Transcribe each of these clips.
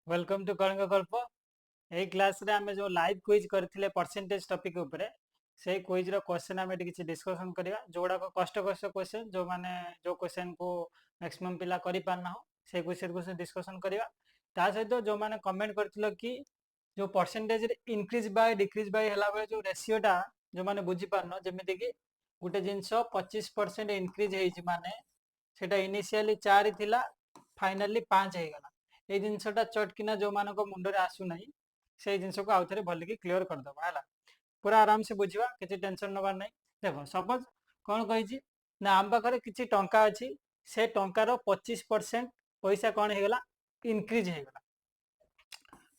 Welcome to Kalinga गल्प। यही class रे आमे जो लाइव क्विज करथिले परसेंटेज टॉपिक ऊपर से क्विज रो क्वेश्चन आमे किछि डिस्कशन करिया जोडा को कष्ट कष्ट क्वेश्चन जो माने जो क्वेश्चन को मैक्सिमम पिला करि पारना हो से क्वेश्चन को डिस्कशन करिया। ता सहित जो माने कमेंट करथिलो कि जो परसेंटेज रे इंक्रीज बाय डिक्रीज बाय हला बेले जो रेशियोटा जो माने बुझी पारनो जेमिति कि गुटे जिंस 25% इंक्रीज हेछि माने सेटा इनिशियली 4 थिला फाइनली 5 हे गला। ये जिनसटा चटकिना जो मान मुंडे आसुना से जिनस को आउ थे भलिक क्लीयर करदे है पूरा आराम से बुझा किसी टेंशन नबार ना। देख सपोज कौन कही ना आम पाखे किसी टंका अच्छी से टंकार 25% पैसा कौन हो गला इनक्रीज हो गला।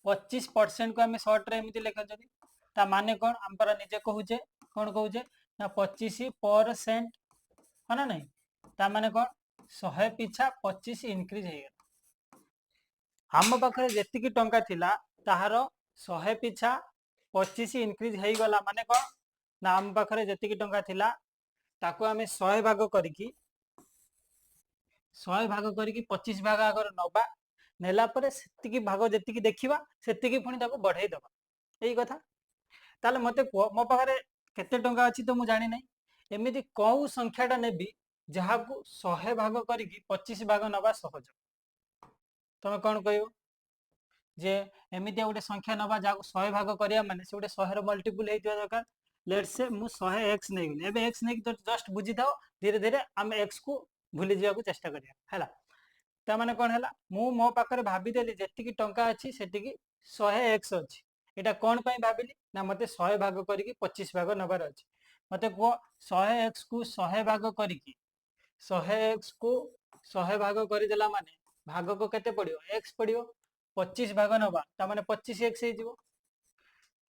25% को आम सर्ट्रे एमती लिखा माने कौन आम पर निजे कहूचे कौन कहूचे ना 25% है ना नहीं ता माने कौन 100 पिछा 25 इनक्रीज हो गला। आम पाखे जी टंका थिला ताहार 100 पिछा 25 इनक्रीज हो गला माने कौन ना आम पाखे जी टंका थिला ताको आमे 100 भाग करिकी 100 भाग करिकी 25 भाग अगर नबा नेला परे सेतिकी भाग जेतिकी देखिबा सेतिकी पुणी ताको बढ़ाई दबा एई कथा। ताले मते को मो पाखे केते टंका अछि तो मु जानि नै एमिति कौ संख्याटा नेबी जहाकू 100 भाग करिकी 25 भाग नबा सहज तमे कौन कहबो जे एमितिया गोटे संख्या नबा जहां 100 भाग करिया माने से गोटे 100 रो मल्टीपल हेतिया दरकार। लेट्स से मु 100 x नै गली एबे x नै तो जस्ट बुझी थाओ धीरे धीरे हम x को भूली जिया को चेष्टा करिया हैला। ता माने कोन हैला मु मो पाखरे भाबी देली जेतिकी टंका अछि सेतिकी 100 x अछि एटा कोन पई भाबिली ना मते 100 भाग करिकी 25 भाग नबार अछि। मते को 100 x को 100 भाग करिकी 100 x को 100 भाग करि देला माने भाग को केते पडियो x पडियो 25 भाग नबा ता माने 25 x हे जिवो।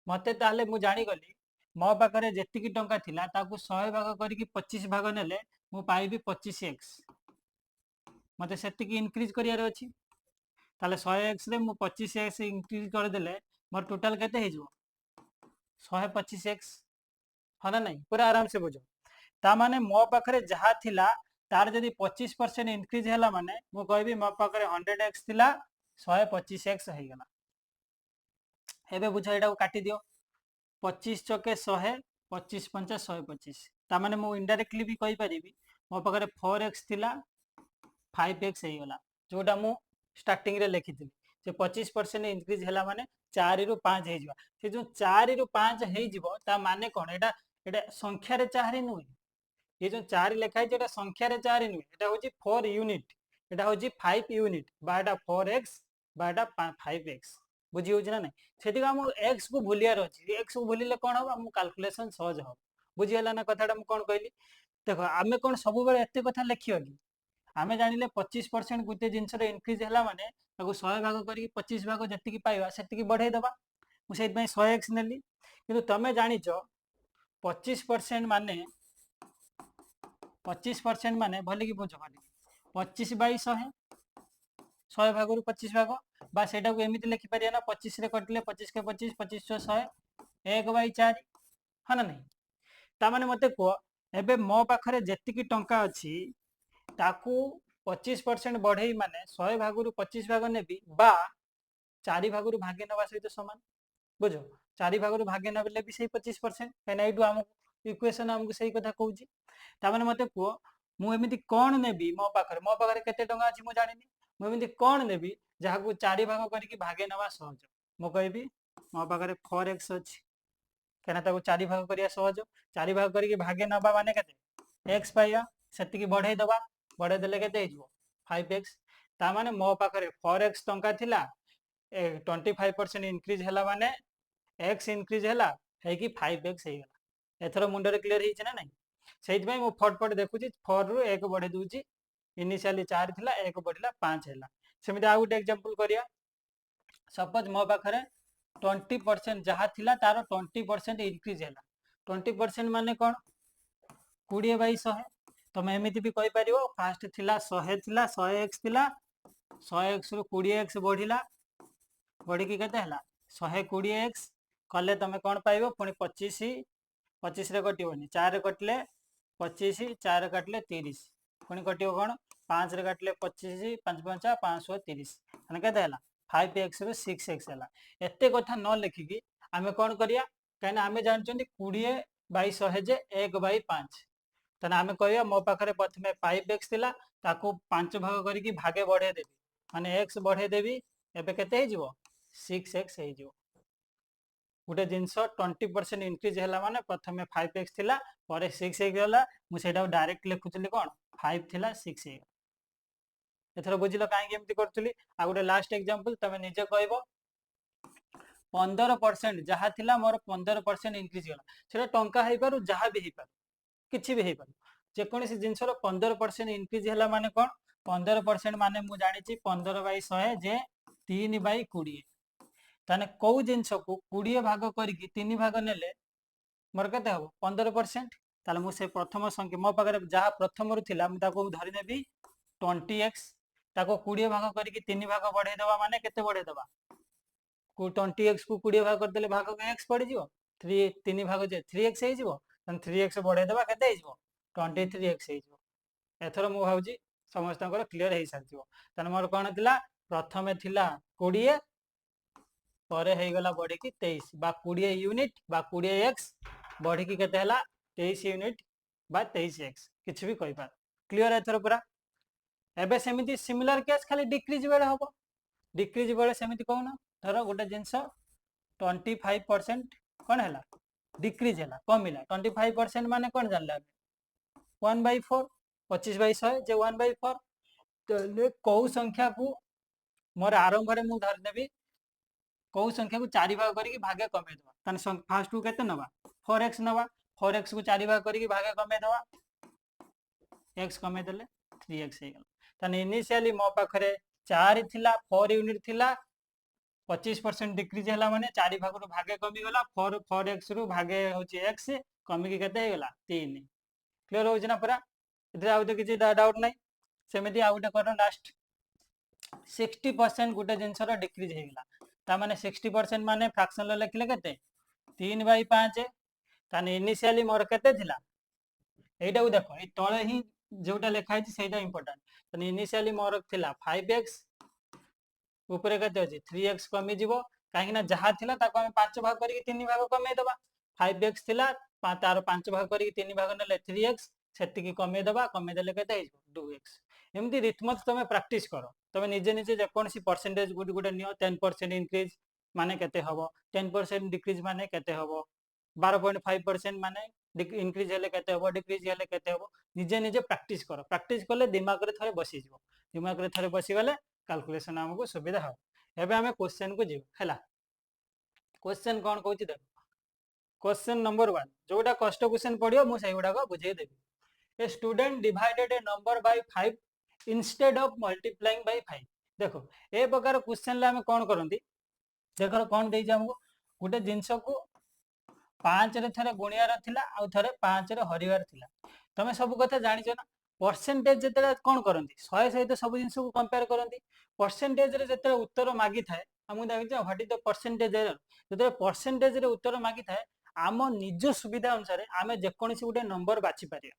मते ताले मु जानि गली मो पाखरे जेतिकी टंका थिला ताकू 100 भाग करिकी 25 भाग नेले मु पाइबी 25 x मते सेतिकी इनक्रीज करियार अछि। ताले 100 x रे मु 25 x इनक्रीज कर देले मोर टोटल केते हे जिवो 125 x हना नहीं पूरा आराम से बुझो। ता माने मो पाखरे जहा थिला तार जदी 25% इनक्रीज हैला माने मु कहबी मो पाखरे 100x थिला 125x हे गला। एबे बुझ एटा को काटी दियो 25 चके 100 25 पंचा 125 ता माने मु इनडायरेक्टली भी कहि परिबी मो पाखरे 4x थिला 5x हे गला जोटा मु स्टार्टिंग रे लिखिथिली जे 25% इनक्रीज हैला माने 4 रु 5 हे जिवा से जो 4 रु 5 हे जिवो ता माने कोन एटा एटा संख्या रे 4 नुई ये जो 4 लिखा है एटा संख्या रे 4 नुई एटा होची 4 यूनिट एटा होची 5 यूनिट बा एटा 4x बा एटा 5x बुझी होची ना नहीं सेति हम x को भूलियार अछि x को भूलिले कोन हो हम कैलकुलेशन सहज हो बुझी हला ना कथाटा हम कोन कहली। देखो आमे कोन सब बेले एते कथा लिखियो कि आमे जानिले 25% गुटे जिंस रे इनक्रीज हैला माने ताको 100 भाग करी 25 भाग जतिकी पाइबा सेतिकी बढ़ाई दबा मु सेति में 100x नेली किंतु तमे जानिचो 25% माने 25% माने भले की बुझो भले 25 बाई 100 100 भाग रु 25 भाग बा सेटा को एमिति लिखि परिया ना 25 रे कटले 25 के 25 25 100 1 बाई 4 है ना नहीं ता माने मते को एबे मो पाखरे जेतिकी टंका अछि ताकू 25% बढ़ई माने 100 भाग रु 25 भाग नेबी बा 4 भाग रु भागे नबा सहित समान बुझो 4 भाग रु भागे नबले भी सही 25% काना एटू हम इक्वेशन हमको सही कथा कहूची ता माने मते को मु एमिति कोन नेबी मो पाखरे केते टंका अछि मु जानिनी मु एमिति कोन नेबी जहा को 4 भाग करिकी भागे नबा सहज मु कहबी मो पाखरे 4x अछि केना ताको 4 भाग करिया सहज 4 भाग करिकी भागे नबा माने केते x पाइया सेतिकी बढ़ाई दबा बढ़ाई देले केते हिजो 5x ता माने मो पाखरे 4x टंका थिला 25% इनक्रीज हैला माने x इनक्रीज हैला है कि 5x हे गला एथरो मुंडरे क्लियर हिच ना नहीं सेति भाई मु फटफट देखुची 4 रु 1 बढ़े दूची इनिशियली 4 थिला 1 बढ़िला 5 हैला सेमिति आ गुटे एग्जांपल करिया। सपोज मो पाखरे 20% जहा थिला तारो 20% इनक्रीज हैला 20% माने कोन 20 बाई 100 तमे एमिति भी कहि परिबो फास्ट थिला 100 थिला 100x थिला 100x रु 20x बढ़िला बढ़ी की केते हैला 120x कले तमे कोन पाइबो पुनी 25 25 रे कटियोनी 4 रे कटले 25 4 काटले 30 पुनी कटियो कोन 5 रे काटले 25 5 5 530 माने केते हैला 5x ରୁ 6x ହେଲା। एते कथा न लिखिकी आमे कोन करिया कहना आमे जानचंदी 20 बाई 100 जे 1 बाई 5 तने आमे कहया मो पाखरे प्रथमे 5x थिला ताको 5 भाग करिकी भागे बढ़े देबी माने x बढ़े देबी एबे केते हे जिवो 6x हे जिवो। गोटे जिनस 20% इंक्रीज है माने प्रथमे 5x थिला परे 6 हे गला मु सेटा डायरेक्ट लिखुतली कोन 5 थिला 6 हे। एथरो बुझिलो काहे केमती करतली आ गोटे लास्ट एग्जांपल तमे निजे कहबो 15% जहा थिला मोर 15% इंक्रीज गला सेटा टंका हे पारु जहा भी हे पारु किछि भी हे पारु जे कोनसी जिनसर 15% इंक्रीज हैला माने कोन 15% माने मु जानि छि 15 बाई 100 जे 3 बाई 20 ताने कौ जिनस को 20 भाग करिकी 3 भाग नेले मोर केते हबो 15% ताले मु से प्रथम संख्या मो पाखरे जहा प्रथम रु थिला मु ताको धरि नेबी 20x ताको 20 भाग करिकी 3 भाग बढ़े दबा माने केते बढ़े दबा को 20x को 20 भाग कर देले भाग में x पड़ी जिवो 3 भाग जे 3x हे जिवो तन 3x बढ़े दबा केते हे जिवो 23x हे जिवो। एथरो मु भाउजी समस्त क्लियर हे सारथिवो तन मोर कोन थिला प्रथमे थिला 20 परे हे गला बढ़ी की 23 बा 20 यूनिट बा 20x बढ़ी की केते हला 23 यूनिट बा 23x किछ भी कहि पार क्लियर एथरो पूरा। एबे सेमिति सिमिलर केस खाली डिक्रीज बेले होबो डिक्रीज बेले सेमिति कहूना धरो गोटे जिनस 25% कोन हला डिक्रीज हला कमिला 25% माने कोन जानला 1/4 25/100 जे 1/4 तो कौ संख्या को मोर आरंभ रे मु धर देबी कौ संख्या को 4 भाग करिकी भागे कमे दवा तन फर्स्ट को केते नबा 4x नबा 4x को 4 भाग करिकी भागे कमे दवा x कमे देले 3x हे गला तन इनिशियली मो पाखरे 4 थिला 4 यूनिट थिला 25% डिक्रीज हैला माने 4 भाग रु भागे कमी गला 4x रु भागे होची x कमी की केते हे गला 3 क्लियर हो ना पूरा इधर आउ तो किछि डाउट नै सेमिति आउ गोटे कर लास्ट 60% गोटे जिनसर डिक्रीज हे गला ता माने 60% माने फ्रैक्शन ले लिखले केते 3/5 ताने इनिशियली मोर केते थिला एटा को देखो ए तळे ही जोटा लिखा है सेटा इंपोर्टेंट ताने इनिशियली मोर थिला 5x ऊपर केते अछि 3x कमी जिवो काहे ना जहा थिला ताको हम 5 भाग करी 3 भाग कमे दबा 5x थिला तार 5 भाग करी 3 भाग नेले 3x सेति की कमे दबा कमे देले केते 2x एमती रिथमत तमे प्रैक्टिस करो तमे निजे निजे जे कोनसी percentage good good neo 10% increase माने केते हबो 10% डिक्रीज माने केते हबो 12.5% माने इंक्रीज हेले केते हबो डिक्रीज हेले केते हबो निजे निजे प्रैक्टिस करो प्रैक्टिस करले दिमाग रे थरे बसी जिवो दिमाग रे थरे बसी गले कैलकुलेशन हमको सुविधा हो। एबे हमें क्वेश्चन को जीव हैला क्वेश्चन कोन कहूची देखो क्वेश्चन नंबर 1 जोटा कष्ट क्वेश्चन पडियो मु सेगुडा को बुझे देबी ए student divided a number by 5 instead of multiplying by 5 देखो ए प्रकार क्वेश्चन ले हम कोन करंती देखो कोन देई हमको गोटे जिंस को 5 रे थरे गुणियार थिला आ थरे 5 रे हरिवार थिला तमे सब कथा जानिछो ना परसेंटेज जेते कोन करंती 100 सहित सब जिंस को कंपेयर करंती परसेंटेज रे जेते उत्तर मागी थाए हमु देखि what is the percentage error जेते परसेंटेज रे उत्तर मागी थाए आम निज सुविधा अनुसार आमे जे कोनसी गोटे नंबर बाछि पारिया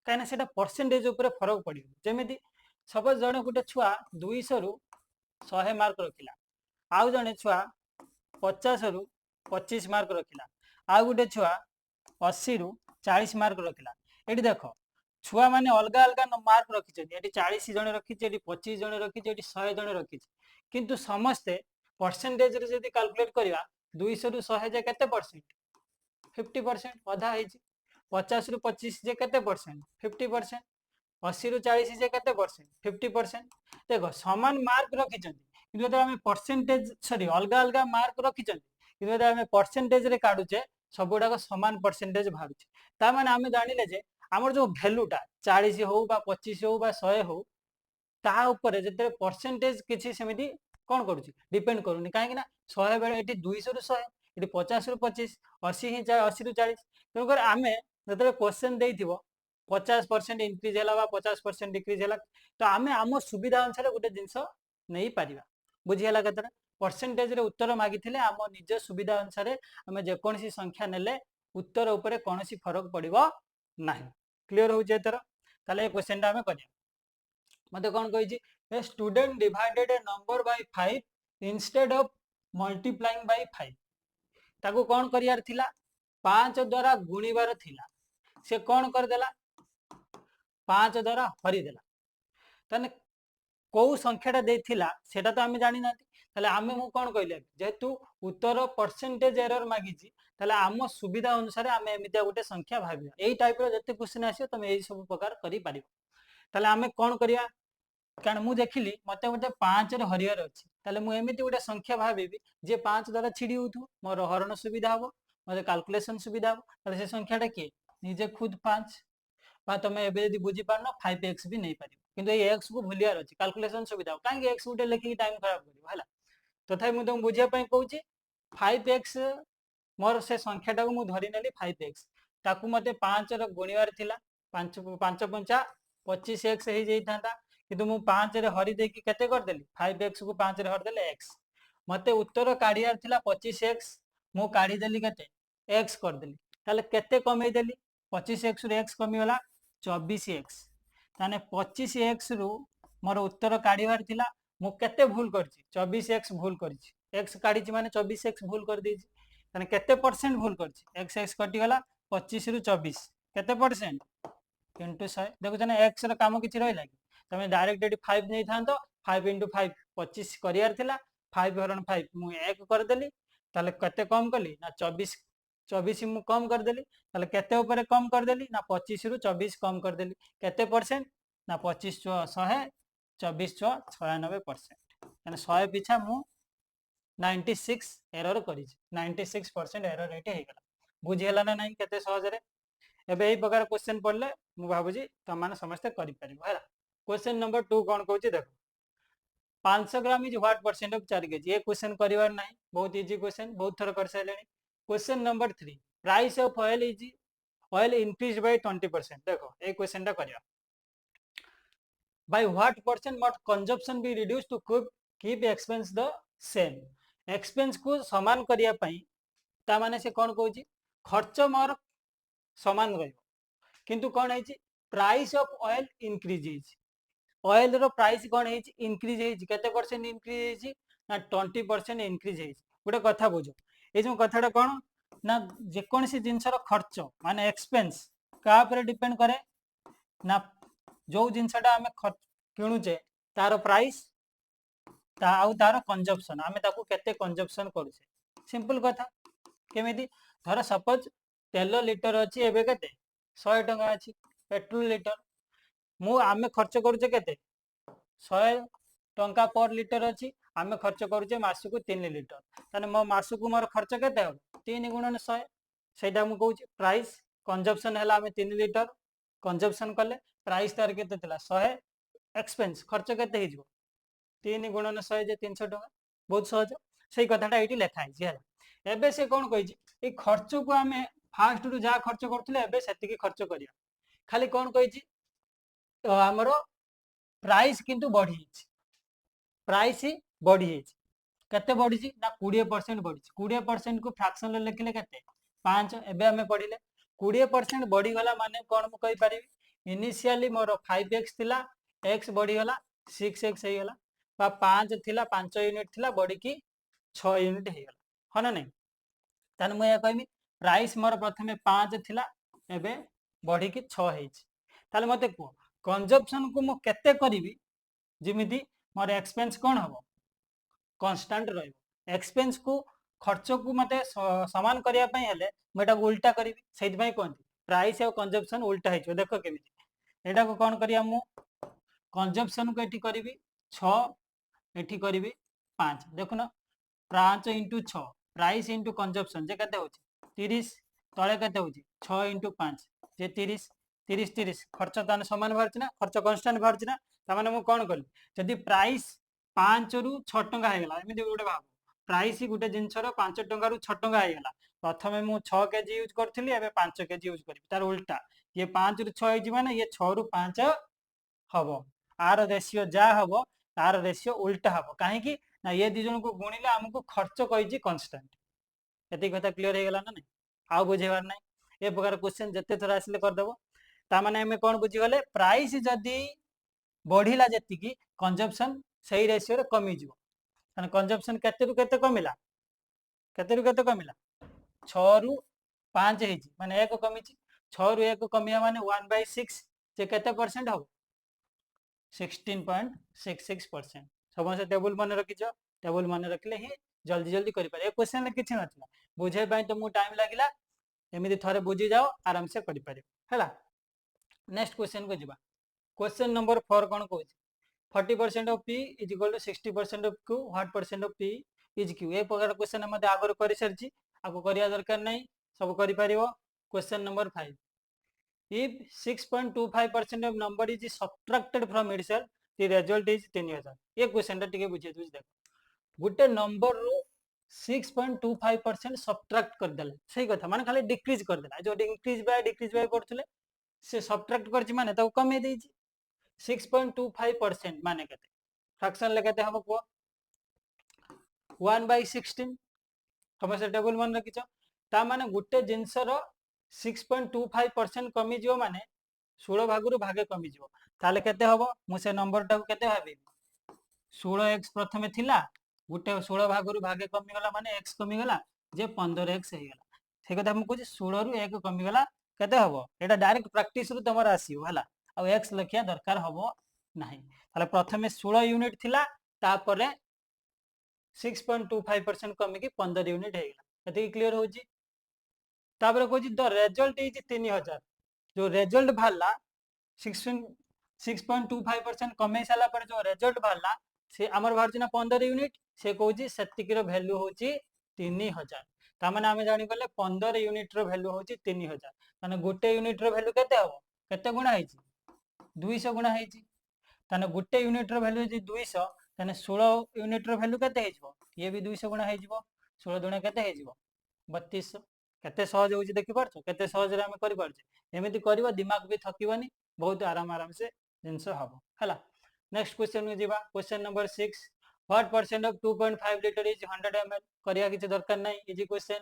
काहे सेटा परसेंटेज ऊपर फरक पड़ियो जेमिति सपोज जने गोटे छुआ 200 रु 100 मार्क रखिला आउ जने छुआ 50 रु 25 मार्क रखिला आउ गोटे छुआ 80 रु 40 मार्क रखिला एठी देखो छुआ माने अलगा अलगा मार्क रखि छथि एठी 40 जने रखि एठी 25 जने रखि एठी 100 जने रखि किंतु समस्ते परसेंटेज रे जदी कैलकुलेट करिवा 200 रु 100 जे केते परसेंट 50% आधा है 50 रु 25 जे केते परसेंट 50% 80 रु 40 जे केते परसेंट 50% देखो समान मार्क रखि किंतु जब हमें परसेंटेज सॉरी अलगा अलगा मार्क रखि किंतु जब हमें परसेंटेज रे काढुचे सबुडा को समान परसेंटेज भारुचे ता माने हमें जानिले जे हमर जो वैल्यूटा 40 हो बा 25 हो बा 100 हो ता ऊपर जते परसेंटेज किछि सेमिति कोन करूची डिपेंड करूनी काहे कि ना 100 बेले एठी 200 रु 100 एठी 50 रु 25 80 ही 80 रु 40 तो कर आमे जते क्वेश्चन देइथिबो 50% इंक्रीज हैला बा 50% डिक्रीज हैला तो आमे आम सुविधा अनुसार गोटे जिंस नहीं पारिबा बुझी हैला कतरा परसेंटेज रे उत्तर मागिथिले आम निज सुविधा अनुसार आमे जे कोनसी संख्या नेले उत्तर ऊपर कोनसी फरक पड़िबो नाही क्लियर हो जे तर ताले क्वेश्चन ता आमे करिया मते कोन कहिची a student divided a number by 5 instead of multiplying by 5 ताकू कौन करियार थिला 5 द्वारा गुणिबार थिला से कौन कर देला 5 द्वारा हरि देला तने कोउ संख्याटा देथिला सेटा तो आमे जानि नाती ताले आमे मु कोन कहले जेहेतु उत्तर परसेंटेज एरर मागिची ताले आम सुविधा अनुसार आमे एमितिया गोटे संख्या भाबिया एई टाइप रो जते क्वेश्चन आसी तमे एई सब प्रकार करि पारिबो ताले आमे कोन करिया कारण मु देखिली मते गोटे 5 रे हरियर अछि ताले मु एमिति गोटे संख्या भाबिबी जे 5 द्वारा छिडी होथु मोर हरण सुविधा हबो मते कैलकुलेशन सुविधा हबो ताले से संख्याटा के निजे खुद 5 बा तमे एबे यदि बुझी पारनो 5x भी नहीं पारिबो किंतु ए x को भूलियार अछि कैलकुलेशन सुविधा काहे x गुटे लेखि टाइम खराब करियो हला तथापि मु तुम बुझिया पई कहूची 5x मोर से संख्याटा को मु धरि नेली 5x ताकू मते 5 रो गुणिवार थिला 5 5 पंचा 25x हे जेई थांता किंतु मु 5 रे हरि देकी केते कर देली 5x को 5 रे हर देले x मते उत्तर काढियार थिला 25x मु काढी देली केते x कर देली ताले केते कमे देली 25x रे x कमी होला 24x ताने 25x रु मोर उत्तर काढिवार थिला मु केते भूल करछि 24x भूल करछि x काढिछि माने 24x भूल कर देछि ताने केते परसेंट भूल करछि x x कटि गला 25 रु 24 केते परसेंट इनटू 100 देखो जने x रो काम किछि रहइला कि तमे डायरेक्ट एडी 5 नै थांतो 5 * 5 25 करियार थिला 5 हरण 5 मु 1 कर देली ताले केते कम कली ना 24 24 मु कम कर देली ताले केते ऊपर कम कर देली ना 25 रु 24 कम कर देली केते परसेंट ना 25 * 100 24 * 96% यानी 100 पिछा मु 96 एरर करी 96% एरर रेट हे गला बुझी हला ना नहीं केते सहज रे एबे एई प्रकार क्वेश्चन पढ़ले मु भाबुजी त माने समस्त करि परिबो हला क्वेश्चन नंबर 2 कोन कहूची देखो 500 gram is what percent of 4 kg ये क्वेश्चन करिवार नहीं बहुत इजी क्वेश्चन बहुत थर कर साइलेनी question number 3 price of oil increase by 20% देखो ए क्वेश्चन टा करिया by what percent must consumption be reduced to keep expense the same expense को समान करिया पई ता माने से कोन कहूची खर्च मोर समान रहइबो किंतु कोन हेची प्राइस ऑफ ऑयल इंक्रीज हेची ऑयल रो प्राइस कोन हेची इंक्रीज हेची केते परसेंट इंक्रीज हेची ना 20% इंक्रीज हेची गोटे कथा बुझो ए जो कथाटा कोन ना जे कोन सी जिंस रो खर्च माने एक्सपेंस का पर डिपेंड करे ना जो जिनसटा आमे किणुचे तार प्राइस तार कंजप्शन आमे ताकू केते कंजप्शन करूचे सिंपल कथा केमिति धर सपोज तेल लिटर अछि एबे केते 100 टका अछि पेट्रोल लिटर मु आमे खर्च करूचे केते 100 टका पर लिटर अछि आमे खर्च करूचे मासकु 3 लिटर तने मो मासकु मोर खर्च केते हो 3 गुणन 100 सेटा मु कहूची प्राइस कंजप्शन हला आमे 3 लिटर कंजप्शन कले प्राइस तार केते तला 100 एक्सपेंस खर्च केते हे जिवो 3 गुणन 100 जे 300 टका बहुत सहज सेही कथाटा एठी लेखा है हला एबे से कोन कहिची ए खर्च को आमे फास्ट रु जा खर्च करथले एबे सेति की खर्च करिया खाली कोन कहिची हमरो प्राइस किंतु बढ़ी हिची प्राइस ही बढ़ी हिची केते बढ़ी छि ना 20% बढ़ी छि 20% को फ्रैक्शन ले लिखले केते 5 एबे हमें पढिले 20% बढ़ी गला माने कोन मु कहि परिबी इनिशियली मोर 5x थिला x बढ़ी गला 6x हे गला बा 5 थिला 5 यूनिट थिला बढ़ी की 6 यूनिट हे गला हना नै तने मु या कहमी प्राइस मोर प्रथमे 5 थिला एबे बढ़ी की 6 हे छि ताले मते को कंजप्शन को मु केते करिवि जिमिति मोर एक्सपेंस कोन हबो कांस्टेंट रहइबो एक्सपेंस को खर्च को मते समान करिया पई हेले मेटा उल्टा करिवि सेति पई कोन प्राइस और कंजप्शन उल्टा हे देखो केमिति एटा को कोन करिया मु कंजप्शन को एठी करिवि 6 एठी करिवि 5 देखो ना 5 * 6 प्राइस इंटू कंजप्शन जे केते होची 30 तळे केते होची 6 * 5 जे 30 30 30 खर्च ताने समान भरछि ना खर्च कांस्टेंट भरछि ना त माने मु कोन कली जदी प्राइस 5 रु 6 टंका हे गेला एमिति गोटे भाव प्राइस गोटे जिंसर 5 टंका रु 6 टंका हे गेला प्रथमे मु 6 केजी यूज करथिली एबे 5 केजी यूज करबी तार उल्टा ये 5 रु 6 हे माने ये 6 रु 5 हबो आर रेशियो जा हबो तार रेशियो उल्टा हबो काहे कि ना ये दि जन को गुणिले हमको खर्च कहिजी कांस्टेंट एति कथा क्लियर हे गेला ना नै आ बुझेबार नै ए प्रकार क्वेश्चन जत्ते थोड़ा आसले कर देबो ता माने हमें कोन बुझी गले प्राइस जदी बढ़िला जति की कंजप्शन सही रेशियो रे कमी जिवो ताने कंजम्पशन केते रु केते कमिला, केते रु केते कमिला 6 रु 5 हेची माने 1 कमिची 6 रु 1 कमिया माने 1/6 जे केते परसेंट हो 16.66%। समस्त टेबल मन रखिछ, टेबल मन रखले ही जल्दी जल्दी करि पारे। ए क्वेश्चन किछि नथिला बुझे पई तो मु टाइम लागिला, एमिति थरे बुझी जाओ आराम से करि पारे हैला। नेक्स्ट क्वेश्चन को जिबा। क्वेश्चन नंबर 4 कोन कहूची 40% of p is equal to 60% of q, what percent of p is q। ए प्रकार क्वेश्चन मते आगर करि सरछि, आको करिया दरकार नै, सब करि पारिबो। Question number 5, if 6.25% of number is subtracted from itself, the result is 3000। ये क्वेश्चन टा टिके बुझे तुझ देखो गुटे नंबर रो 6.25% सब्ट्रैक्ट कर देले सही कथा माने खाली डिक्रीज कर देला जो इंक्रीज बाय पड़थले से सब्ट्रैक्ट करछि माने ताको कमे देछि 6.25% माने केते फ्रैक्शन ले केते हबो को 1/16 हम से टेबल मन रखिछ ता माने गुटे जिंस रो 6.25% कमी जिवो माने 16 भागरु भागे कमी जिवो ताले केते हबो मु से नंबर टा केते भाबी 16x प्रथमे थिला गुटे 16 भागरु भागे कमी गला माने x कमी गला जे 15x हे गला से कथा हम कहू 16 रु 1 कमी गला केते हबो एटा डायरेक्ट प्रैक्टिस रु तमर आसीओ हला आ x लखिया दरकार हबो नाही ताले प्रथमे 16 यूनिट थिला तापरे 6.25% कमी की 15 यूनिट हे गला एते क्लियर होजी तापरे कहू द रिजल्ट इज 3000 जो रिजल्ट भाला 6.25% कमे साला पर जो रिजल्ट भाला से आमर बाहर ना 15 यूनिट से कहूँ सेतिकीर भैल्यू हूँ 3000 ता माने आमे जानि गले 15 यूनिट रो भैल्यू हूँ 3000 माने गोटे यूनिट रो भैल्यू केते हबो केते गुणा हेची 200 गुणा हेची ताने गोटे यूनिट रो भैल्यू जे 200 ताने 16 यूनिट रो भैल्यू केते हेजिवो ये भी 200 गुणा हेजिवो 16 दुणे केते हेजिवो 3200 केते सहज होची देखि परछो केते सहज रे आमे करि परछे एमिति करबो दिमाग भी थकिबनी बहुत आराम से जिंस हबो हला। नेक्स्ट क्वेश्चन में जीवा question number 6 what percent of 2.5 litre is 100 ml करिया किछ दरकार नै easy question.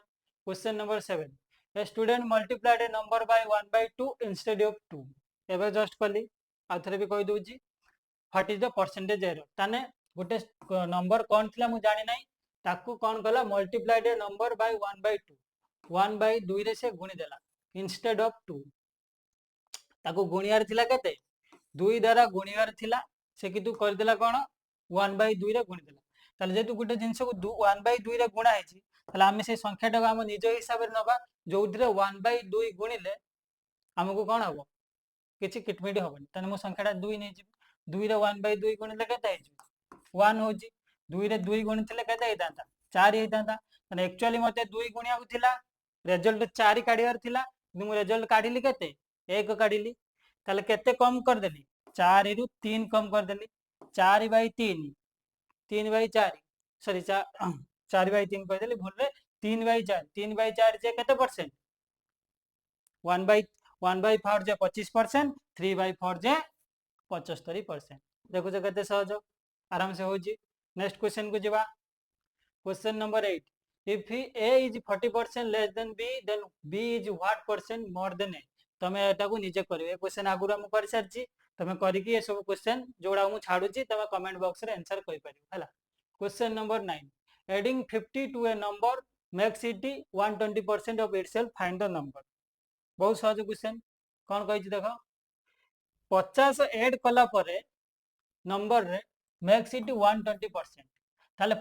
Question number 7 A student multiplied a number bye 1/2 instead of 2 एबे जस्ट कली आथरे भी कहि doji what is the percentage error ताने गुटे नंबर कोन थिला मु जानि नै ताकू कोन कला मल्टीप्लाइड ए नंबर बाय 1/2 1/2 रे से गुणी देला इंस्टेड ऑफ 2 ताकू गुणियार थिला केते 2 द्वारा गुणियार थिला से कितु कर देला कोन 1/2 रे गुणी देला ताले जेतु गुटे जिंस को 1/2 रे गुणा हेची ताले आमे से संख्या टा हम निज हिसाब रे नबा जोउद्रे 1/2 गुणिले हमकु कोन हबो किछि किटमिट हबनी तने मो संख्या टा 2 नै जी 2 रे 1/2 गुणिले केते हेची 1 होजी 2 रे 2 गुणिथिले केते हेतांता 4 हेतांता तने एक्चुअली मते 2 गुणिया को थिला रिजल्ट 4 काढियार थिला मु रिजल्ट काढिली केते 1 काढिली ताले केते कम कर देली 4 रु 3 कम कर देली 4/3 3/4 सॉरी 4/3 कह देली भूल रे 3/4 3/4 जे केते परसेंट 1/4 जे 25% 3/4 जे 75%। देखो जे केते सहज आराम से होजी। नेक्स्ट क्वेश्चन को जिबा question number 8 if a is 40% less than b then b is what percent more than a तमे एटा को निजे करिवे क्वेश्चन आगुरा हम कर सरछि तमे करि कि ए सब क्वेश्चन जोडा हम छाडुछि तमे कमेंट बॉक्स रे आंसर कहि परियो हला। Question number 9 adding 50 to a number makes it 120% of itself find the number बहुत सहज क्वेश्चन कोन कहि छि देखो 50 ऐड कला परे नंबर रे makes it 120% ताले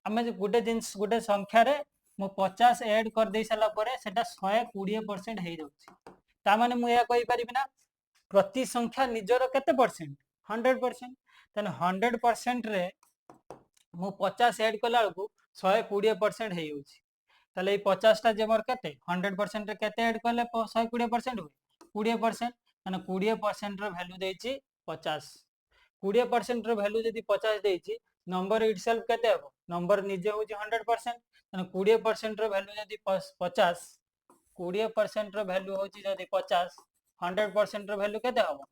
आमे गुटे जिंस गुटे संख्या रे मो 50 ऐड कर दे साला परे सेटा 120% हे जाउछि ता माने मु या कहि परिबि ना प्रति संख्या निजर केते परसेंट 100% तने 100% रे मु 50 ऐड कला को 120% हे जाउछि ताले 50 टा जे मोर केते 100% रे केते ऐड करले 120% हुए 20% माने 20% रो वैल्यू देछि 50 20% रो वैल्यू जदी 50 देछि नंबर इटसेल्फ केते हबो नंबर निजे होछि 100% माने 20% रो वैल्यू जदी 50 20% रो वैल्यू होछि जदी 50 100% रो वैल्यू केते हबो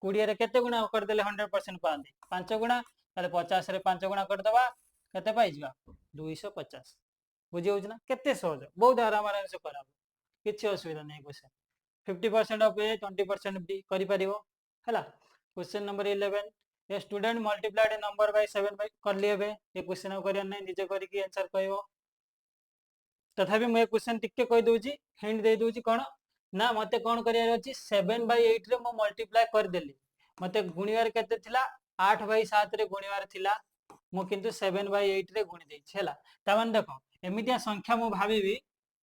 20 रे केते गुणा कर देले 100% पांदे 5 गुणा ताले 50 रे 5 गुणा कर दबा केते पाइ जिबा 250 बुझि होछि ना केते सहज बहुत आराम से कराबो किछि असुविधा नै क्वेश्चन 50% ऑफ ए 20% बी करि परिबो हला। Question number 11 a student multiplied a number by 7 by कर लिए बे ये क्वेश्चन करिया नै निजे करिकी आंसर कहबो तथापि मैं क्वेश्चन टिके कहि दोची हिंट दे दोची कोन ना मते कोन करियार अछि 7 बाय 8 रे मो मल्टीप्लाई कर देली मते गुणिवार केते थिला 8 बाय 7 रे गुणिवार थिला मो किंतु 7 बाय 8 रे गुणी देछि हैला ता मान देखो एमितिया संख्या मो भाबीबी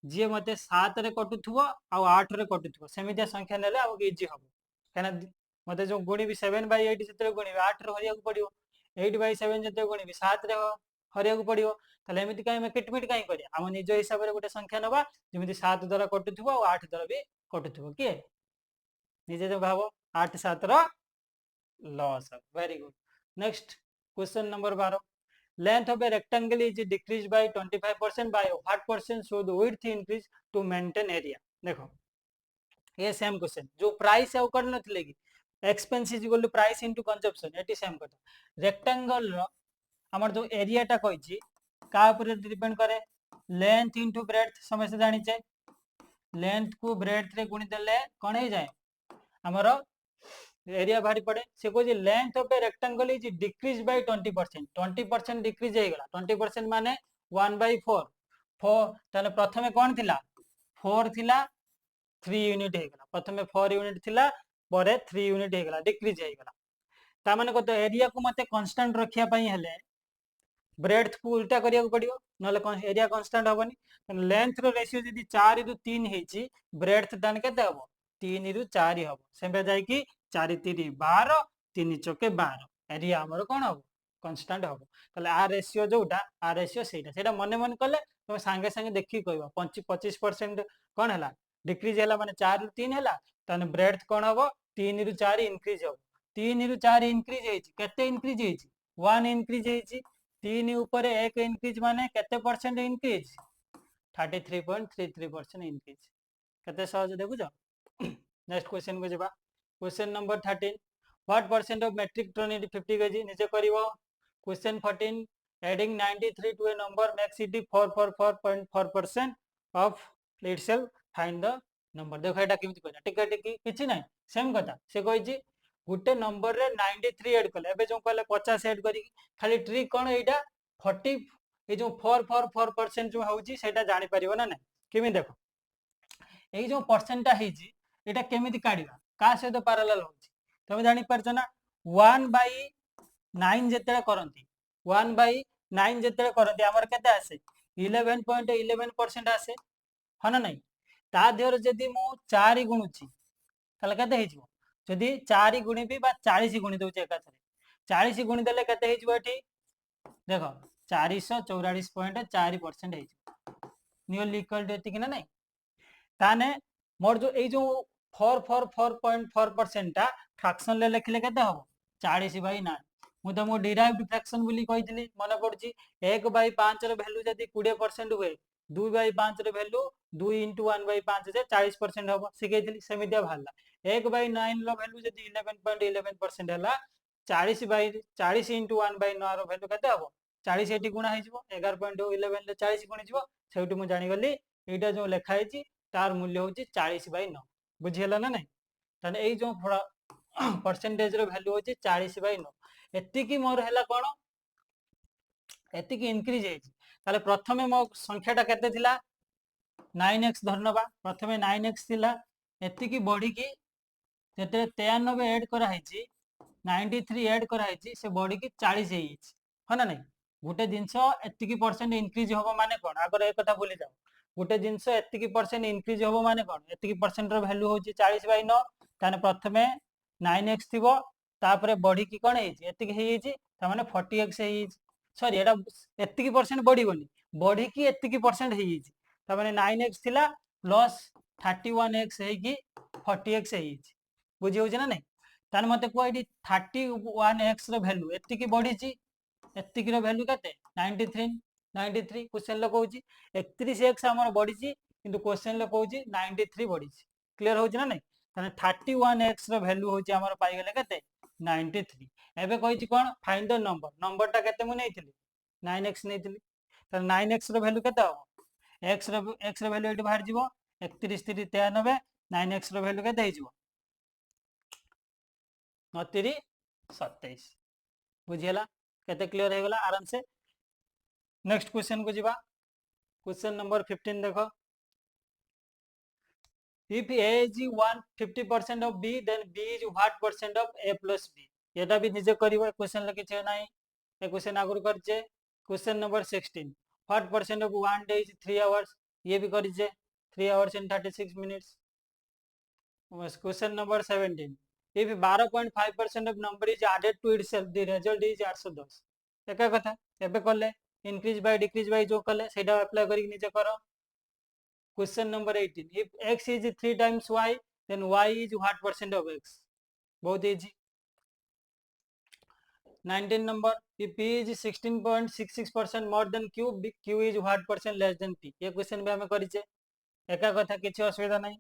जे मते 7 रे कटुथुबो आ 8 रे कटुथुबो सेमितिया संख्या नेले आ इजी हबो केना मते जो गुणी भी 7 बाय 8 जते गुणी 8 रे हरिया को पड़ियो 8 बाय 7 जते गुणी भी 7 रे हरिया को पड़ियो ताले एमिति काई में किटमिट काई करिया हम निज हिसाब रे गोटे संख्या नबा जेमिति 7 द्वारा कटुथुबो आ 8 द्वारा भी कटुथुबो के निजे जो भाबो 8 7 रो loss very good next question number 12 length of a rectangle is decreased by 25% by what percent should width increase to maintain area देखो ये सेम क्वेश्चन जो प्राइस है कर नथिले कि expense is equal to price into consumption at same कथा rectangle रो हमर जो एरिया टा कहछि का ऊपर डिपेंड करे लेंथ इनटू ब्रेड्थ समस्त जानि छै लेंथ को ब्रेड्थ रे गुणी देले कोन हे जाय हमर एरिया भारी पड़े से कोइ length of a rectangle is decrease by 20% decrease हे गला 20% माने 1/4 4 ताने प्रथमे कोन थिला 4 थिला 3 यूनिट हे गला प्रथमे 4 यूनिट थिला परे 3 यूनिट हे गला डिक्रीज हे गला ता माने को एरिया को मते कांस्टेंट रखिया पई हेले ब्रेड्थ को उल्टा करिया को पड़ियो नले area constant होबनी length row ratio जदी 4 रु 3 हेची ब्रेड्थ दान केते हबो 3 रु 4 हबो सेबे जाय कि 4 3 12 3 चौके 12 एरिया हमर कोन हबो कांस्टेंट हबो तले आ रेशियो जोटा आ रेशियो सेटा मने मन कले तुम संगे संगे देखि कहबो 25% कोन हला डिक्रीज हला माने 4 रु 3 हला तने ब्रेड्थ कोन हबो 3 रु 4 इंक्रीज हबो 3 रु 4 इंक्रीज हेची केते इंक्रीज हेची 1 इंक्रीज हेची 3 ऊपर 1 इंक्रीज माने केते परसेंट इंक्रीज 33.33% इंक्रीज केते सहज देखु जो नेक्स्ट क्वेश्चन को जेबा question number 13 what percent of metric ton is 50 kg निचे करिवो question 14 adding 93 to a number makes it 444.4% of itself find the number देखो एटा केमिति करा टिका टिकी किछि नै सेम कथा से कहै छी गुटे नंबर रे 93 ऐड कले एबे जो कहले 50 ऐड करी खाली ट्रिक कोन एटा 40 ए जो 444% जो होउची सेटा जानि परिबो ना नै केमि देखो ए जो परसेंट ता हेजी एटा केमिति काढिबा का से तो पैरेलल होउची तमे जानि परछ ना 1/9 जेतेले करंती 1/9 जेतेले करंती हमर केते आसे 11.11% आसे हना नै ता देहर जदी मो 4 गुणुची तले केते हेजिवो जदी 4 गुणी भी बा 40 गुणी दोचे एकाथरे 40 गुणी देले केते हेजिवो एठी देखो 444.4% हेजिवो नियरली इक्वल टू एतिक ना नै ताने मोर जो ए जो 444.4% ता फ्रैक्शन ले लिखले केते हबो 40/9 मु तुमको डिराइव्ड फ्रैक्शन बोली कहितली मन पड़ची 1/5 रो वैल्यू जदी 20% हुए 2/5 रो वैल्यू 2 * 1/5 जे 40% हबो सिखैतली सेमिदिया भाला 1/9 रो वैल्यू जदी 11.11% हला 40 * 1/9 रो वैल्यू केते हबो 40 एटी गुणा हे जिवो 11.11 ले 40 गुणी जिवो सेउटी मु जानि गली एटा जो लेखा हेची तार मूल्य होची 40/9 बुझियला ना नै तने एई जो परसेंटेज रो वैल्यू होची 40/9 एतिकी मोर हला कोन एतिकी इंक्रीज हेची ताले प्रथमे मो संख्याटा केते थिला 9x धरनबा प्रथमे 9x थिला एतिकी बढी की जेते 93 ऐड करा हेची 93 ऐड करा हेची से बॉडी की 40 हेची हना नै गुटे जिंसो एतिकी परसेंट इंक्रीज होबो माने कोन आगर ए कथा बोली जाओ गुटे जिंसो एतिकी परसेंट इंक्रीज होबो माने कोन एतिकी परसेंट रो वैल्यू होची 40/9 ताने प्रथमे 9x थिबो तापरे बॉडी की कोन हेची एतिकी हेची ता माने 40x हेची सॉरी एटा एतिकी परसेंट बॉडी बनी बॉडी की एतिकी परसेंट हेची ता माने 9x थिला प्लस 31x हेकी 40x हेची बुझी होची ना नै ताने मते को एडी 31x रो वैल्यू एतिकी बढीची एतिकी रो वैल्यू कते 93 क्वेश्चन ल कहूची 31x हमर बढीची किंतु क्वेश्चन ल कहूची 93 बढीची क्लियर होची ना नै ताने 31x रो वैल्यू होची हमर पाई गेले कते 93 एबे कहिची कोन फाइंड द नंबर ता केते मु नेइथिली 9x नेइथिली त 9x रो वैल्यू केते हो x रो वैल्यू एठी बाहर जीवो 31 3 93 9x रो वैल्यू केते हे जीवो 29 27 बुझीगला केते क्लियर हो गला आराम से। नेक्स्ट क्वेश्चन को जीवा। क्वेश्चन नंबर 15 देखो। If A is 150% of B, then B is what percent of A plus B? एटा भी निजे करिवो क्वेश्चन लिखिछे नाही ए क्वेश्चन आगुर करछे। Question number 16 what percent of 1 day is 3 hours? ये भी करिछे 3 hours and 36 minutes। Question number 17 if 12.5% of number is added to itself, the result is 810। एका कथा एबे कले इंक्रीज बाय डिक्रीज बाय जो कले सेटा अप्लाई करी निजे करो। Question number 18 if x is 3 times y, then y is what percent of x? बहुत easy. 19 number if p is 16.66% more than q, q is what percent less than p? ये question भी हमें करिचे एका कथा किछि असुविधा नहीं।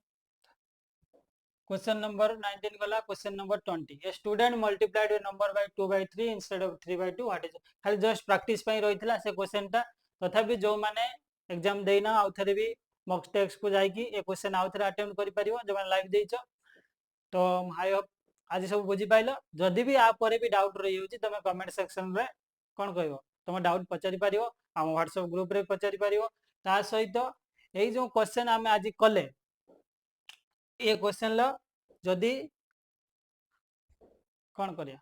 क्वेश्चन नंबर 19 गला। Question number 20 A student multiplied a number bye 2/3 instead of 3/2 what is? खाली जस्ट प्रैक्टिस पई रहितला से क्वेश्चनटा। तथापि जो माने एग्जाम देइना आउ थरे भी मॉक टेक्स्ट को जाइकी ए क्वेश्चन आउ थरे अटेम्प्ट करि परिबो जो माने लाइव देइछो। तो आई होप आज सब बुझी पाइलो। जदि भी आ परे भी डाउट रहि होची तमे कमेंट सेक्शन रे कोन कहबो तमे डाउट पचारि पारियो। हम व्हाट्सएप ग्रुप रे पचारि पारियो। ता सहित एई जो क्वेश्चन आमे आज कले ए क्वेश्चन लो जदि कोन करिया